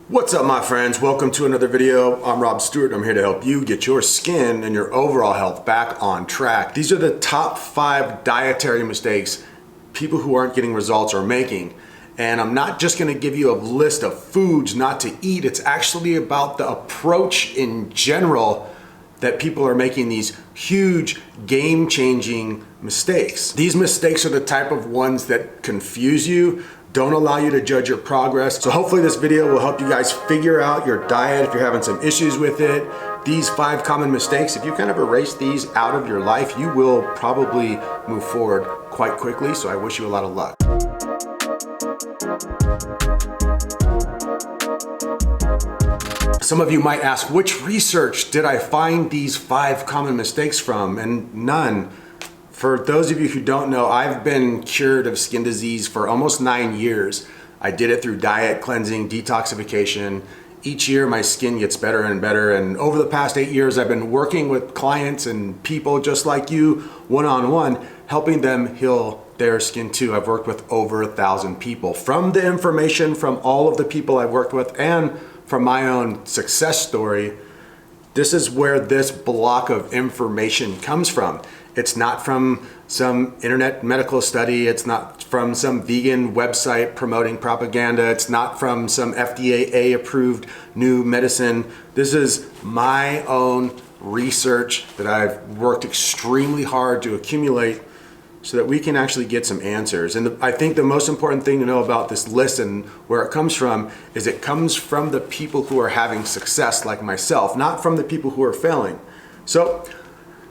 What's up, my friends? Welcome to another video. I'm Stuart. I'm here to help you get your skin and your overall health back on track. These are the top 5 dietary mistakes people who aren't getting results are making. And I'm not just going to give you a list of foods not to eat. It's actually about the approach in general that people are making these huge game-changing mistakes. These mistakes are the type of ones that confuse you, don't allow you to judge your progress. So hopefully this video will help you guys figure out your diet if you're having some issues with it. These 5 common mistakes, if you kind of erase these out of your life, you will probably move forward quite quickly. So I wish you a lot of luck. Some of you might ask, which research did I find these 5 common mistakes from? And none. For those of you who don't know, I've been cured of skin disease for almost 9 years. I did it through diet, cleansing, detoxification. Each year my skin gets better and better. And over the past 8 years, I've been working with clients and people just like you, one-on-one, helping them heal their skin too. I've worked with over 1,000 people. From the information from all of the people I've worked with and from my own success story, this is where this block of information comes from. It's not from some internet medical study. It's not from some vegan website promoting propaganda. It's not from some FDA approved new medicine. This is my own research that I've worked extremely hard to accumulate so that we can actually get some answers. And I think the most important thing to know about this list and where it comes from is it comes from the people who are having success like myself, not from the people who are failing. So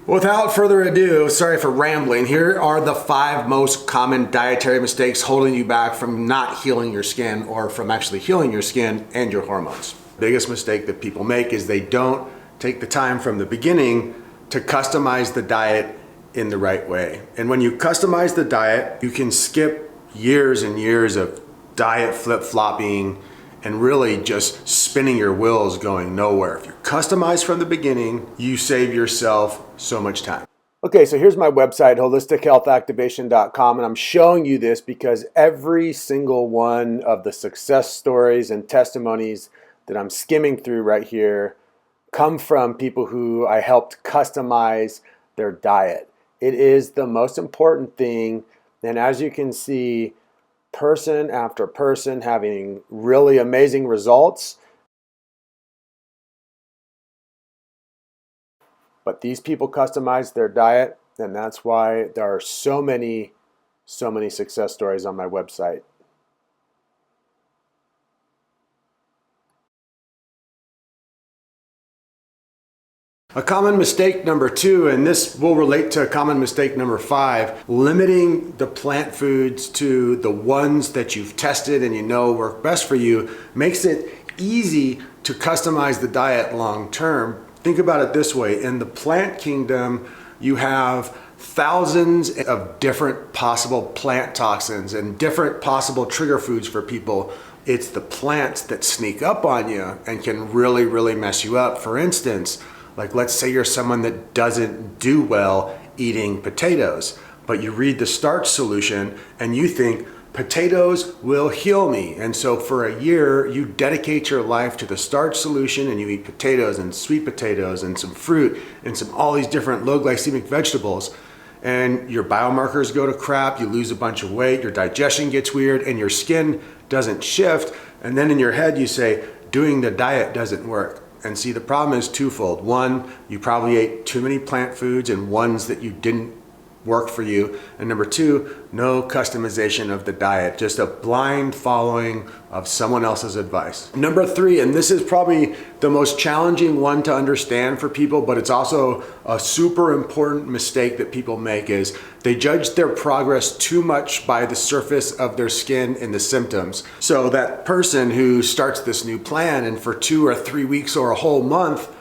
without further ado, sorry for rambling, here are the 5 most common dietary mistakes holding you back from not healing your skin or from actually healing your skin and your hormones. The biggest mistake that people make is they don't take the time from the beginning to customize the diet in the right way. And when you customize the diet, you can skip years and years of diet flip-flopping and really just spinning your wheels going nowhere. If you customize from the beginning, you save yourself so much time. Okay, so here's my website, holistichealthactivation.com, and I'm showing you this because every single one of the success stories and testimonies that I'm skimming through right here come from people who I helped customize their diet. It is the most important thing, and as you can see, person after person having really amazing results. But these people customize their diet, and that's why there are so many success stories on my website. A common mistake number 2, and this will relate to common mistake number 5, limiting the plant foods to the ones that you've tested and you know work best for you makes it easy to customize the diet long term. Think about it this way. In the plant kingdom, you have thousands of different possible plant toxins and different possible trigger foods for people. It's the plants that sneak up on you and can really mess you up. For instance, like let's say you're someone that doesn't do well eating potatoes, but you read the starch solution and you think potatoes will heal me. And so for a year, you dedicate your life to the starch solution and you eat potatoes and sweet potatoes and some fruit and all these different low glycemic vegetables. And your biomarkers go to crap, you lose a bunch of weight, your digestion gets weird and your skin doesn't shift. And then in your head you say, doing the diet doesn't work. And see, the problem is twofold. One, you probably ate too many plant foods and ones that you didn't work for you. And number 2, no customization of the diet, just a blind following of someone else's advice. Number 3, and this is probably the most challenging one to understand for people, but it's also a super important mistake that people make, is they judge their progress too much by the surface of their skin and the symptoms. So that person who starts this new plan and for 2 or 3 weeks or a whole month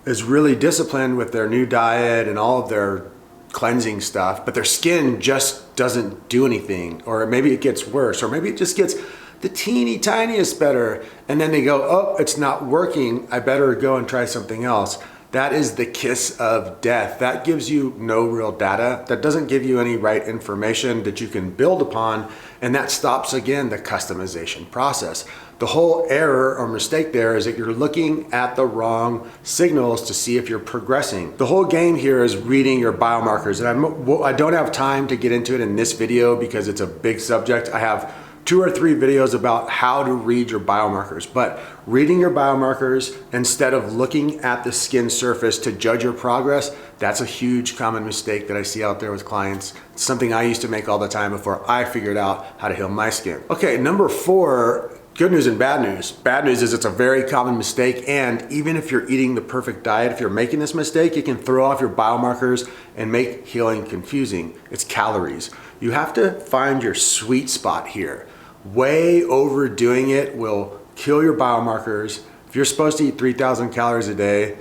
is really disciplined with their new diet and all of their cleansing stuff, but their skin just doesn't do anything, or maybe it gets worse, or maybe it just gets the teeny tiniest better, and then they go, oh, it's not working, I better go and try something else. that is the kiss of death. That gives you no real data. That doesn't give you any right information that you can build upon. And that stops, again, the customization process. The whole error or mistake there is that you're looking at the wrong signals to see if you're progressing. The whole game here is reading your biomarkers. And I don't have time to get into it in this video because it's a big subject. I have 2 or 3 videos about how to read your biomarkers, but reading your biomarkers instead of looking at the skin surface to judge your progress, that's a huge common mistake that I see out there with clients. It's something I used to make all the time before I figured out how to heal my skin. Okay, number 4, good news and bad news. Bad news is it's a very common mistake, and even if you're eating the perfect diet, if you're making this mistake, it can throw off your biomarkers and make healing confusing. It's calories. You have to find your sweet spot here. Way overdoing it will kill your biomarkers. If you're supposed to eat 3,000 calories a day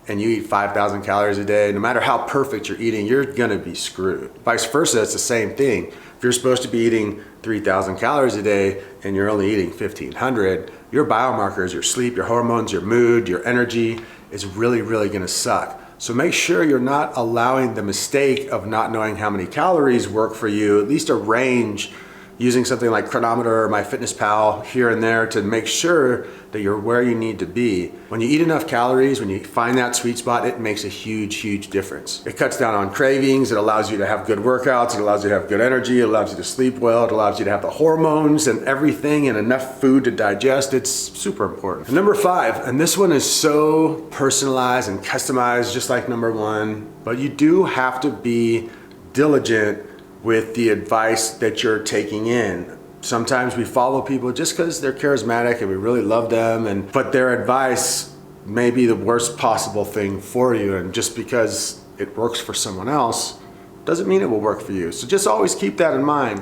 and you eat 5,000 calories a day, no matter how perfect you're eating, you're gonna be screwed. Vice versa, it's the same thing. If you're supposed to be eating 3,000 calories a day and you're only eating 1,500, your biomarkers, your sleep, your hormones, your mood, your energy is really, really gonna suck. So make sure you're not allowing the mistake of not knowing how many calories work for you, at least a range, using something like Chronometer or MyFitnessPal here and there to make sure that you're where you need to be. When you eat enough calories, when you find that sweet spot, it makes a huge, huge difference. It cuts down on cravings, it allows you to have good workouts, it allows you to have good energy, it allows you to sleep well, it allows you to have the hormones and everything and enough food to digest. It's super important. And number 5, and this one is so personalized and customized just like number 1, but you do have to be diligent with the advice that you're taking in. Sometimes we follow people just because they're charismatic and we really love them, but their advice may be the worst possible thing for you, and just because it works for someone else doesn't mean it will work for you. So just always keep that in mind,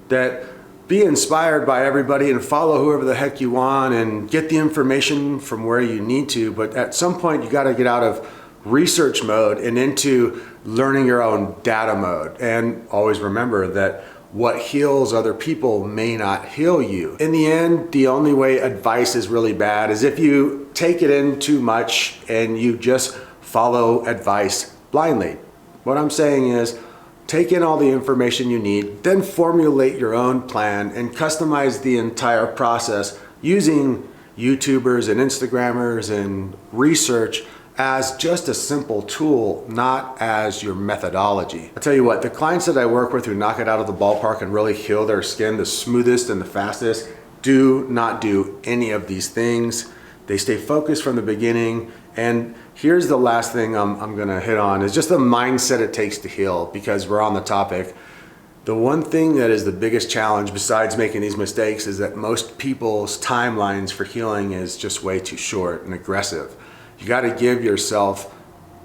that be inspired by everybody and follow whoever the heck you want and get the information from where you need to, but at some point you gotta get out of research mode and into learning your own data mode. And always remember that what heals other people may not heal you. In the end, the only way advice is really bad is if you take it in too much and you just follow advice blindly. What I'm saying is, take in all the information you need, then formulate your own plan and customize the entire process using YouTubers and Instagrammers and research as just a simple tool, not as your methodology. I tell you what, the clients that I work with who knock it out of the ballpark and really heal their skin the smoothest and the fastest do not do any of these things. They stay focused from the beginning. And here's the last thing I'm gonna hit on is just the mindset it takes to heal, because we're on the topic. The one thing that is the biggest challenge besides making these mistakes is that most people's timelines for healing is just way too short and aggressive. You got to give yourself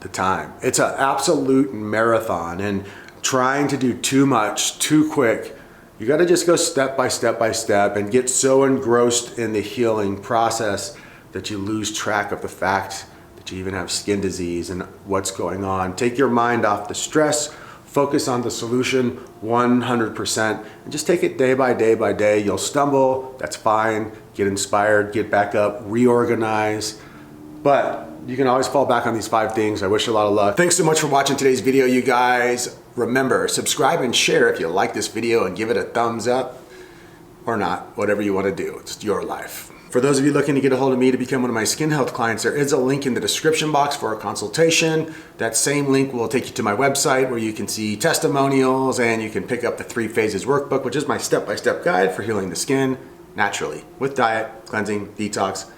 the time. It's an absolute marathon, and trying to do too much too quick, you got to just go step by step by step and get so engrossed in the healing process that you lose track of the fact that you even have skin disease and what's going on. Take your mind off the stress, focus on the solution 100%, and just take it day by day by day. You'll stumble, that's fine. Get inspired, get back up, reorganize. But you can always fall back on these 5 things. I wish you a lot of luck. Thanks so much for watching today's video, you guys. Remember, subscribe and share if you like this video and give it a thumbs up or not, whatever you want to do. It's your life. For those of you looking to get a hold of me to become one of my skin health clients, there is a link in the description box for a consultation. That same link will take you to my website where you can see testimonials and you can pick up the 3 phases workbook, which is my step-by-step guide for healing the skin naturally with diet, cleansing, detox,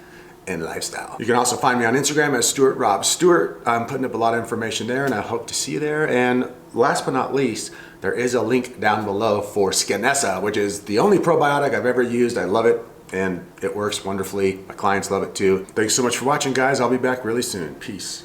and lifestyle. You can also find me on Instagram as Stuart Rob Stewart. I'm putting up a lot of information there and I hope to see you there. And last but not least, there is a link down below for Eczema, which is the only probiotic I've ever used. I love it and it works wonderfully. My clients love it too. Thanks so much for watching, guys. I'll be back really soon. Peace.